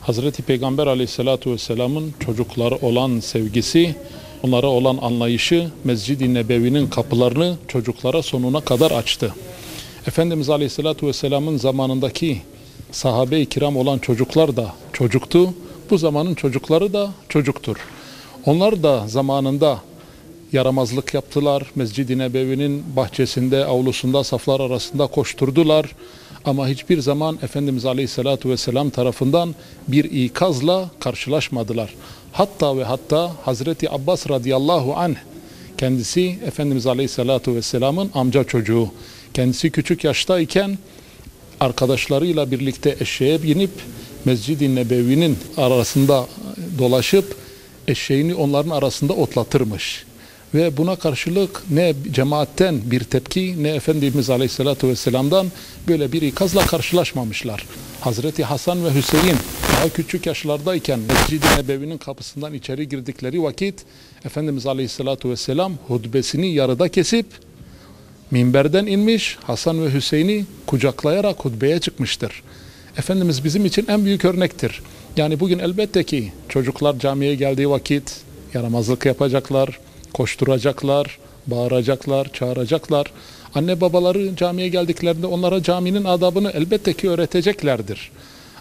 Hazreti Peygamber Aleyhisselatü Vesselam'ın çocuklara olan sevgisi, onlara olan anlayışı Mescid-i Nebevi'nin kapılarını çocuklara sonuna kadar açtı. Efendimiz Aleyhisselatü Vesselam'ın zamanındaki sahabe-i kiram olan çocuklar da çocuktu. Bu zamanın çocukları da çocuktur. Onlar da zamanında yaramazlık yaptılar. Mescid-i Nebevi'nin bahçesinde, avlusunda, saflar arasında koşturdular. Ama hiçbir zaman Efendimiz Aleyhisselatü Vesselam tarafından bir ikazla karşılaşmadılar. Hatta ve hatta Hazreti Abbas radıyallahu anh, kendisi Efendimiz Aleyhisselatü Vesselam'ın amca çocuğu. Kendisi küçük yaştayken arkadaşlarıyla birlikte eşeğe binip Mescid-i Nebevi'nin arasında dolaşıp eşeğini onların arasında otlatırmış. Ve buna karşılık ne cemaatten bir tepki ne Efendimiz Aleyhisselatü Vesselam'dan böyle bir ikazla karşılaşmamışlar. Hazreti Hasan ve Hüseyin daha küçük yaşlardayken Mescid-i Nebevi'nin kapısından içeri girdikleri vakit Efendimiz Aleyhisselatü Vesselam hutbesini yarıda kesip minberden inmiş, Hasan ve Hüseyin'i kucaklayarak hutbeye çıkmıştır. Efendimiz bizim için en büyük örnektir. Yani bugün elbette ki çocuklar camiye geldiği vakit yaramazlık yapacaklar, koşturacaklar, bağıracaklar, çağıracaklar. Anne babaları camiye geldiklerinde onlara caminin adabını elbette ki öğreteceklerdir.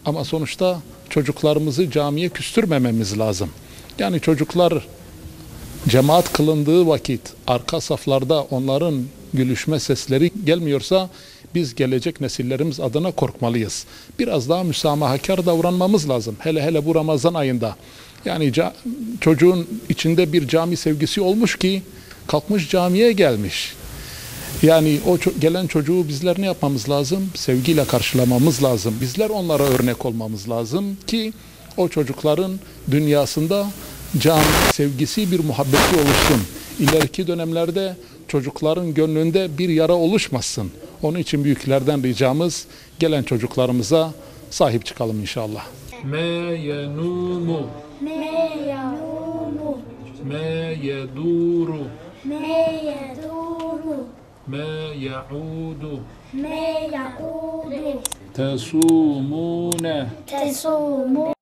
Ama sonuçta çocuklarımızı camiye küstürmememiz lazım. Yani çocuklar cemaat kılındığı vakit arka saflarda onların gülüşme sesleri gelmiyorsa biz gelecek nesillerimiz adına korkmalıyız. Biraz daha müsamahakar davranmamız lazım. Hele hele bu Ramazan ayında. Yani çocuğun içinde bir cami sevgisi olmuş ki kalkmış camiye gelmiş. Yani o gelen çocuğu bizler ne yapmamız lazım? Sevgiyle karşılamamız lazım. Bizler onlara örnek olmamız lazım ki o çocukların dünyasında cami sevgisi, bir muhabbeti oluşsun. İleriki dönemlerde çocukların gönlünde bir yara oluşmasın. Onun için büyüklerden ricamız gelen çocuklarımıza sahip çıkalım inşallah. Me yenumu, me yanumu, me yeduru, me yeduru, me yaudu, me yaudu, tesumune. tesumu.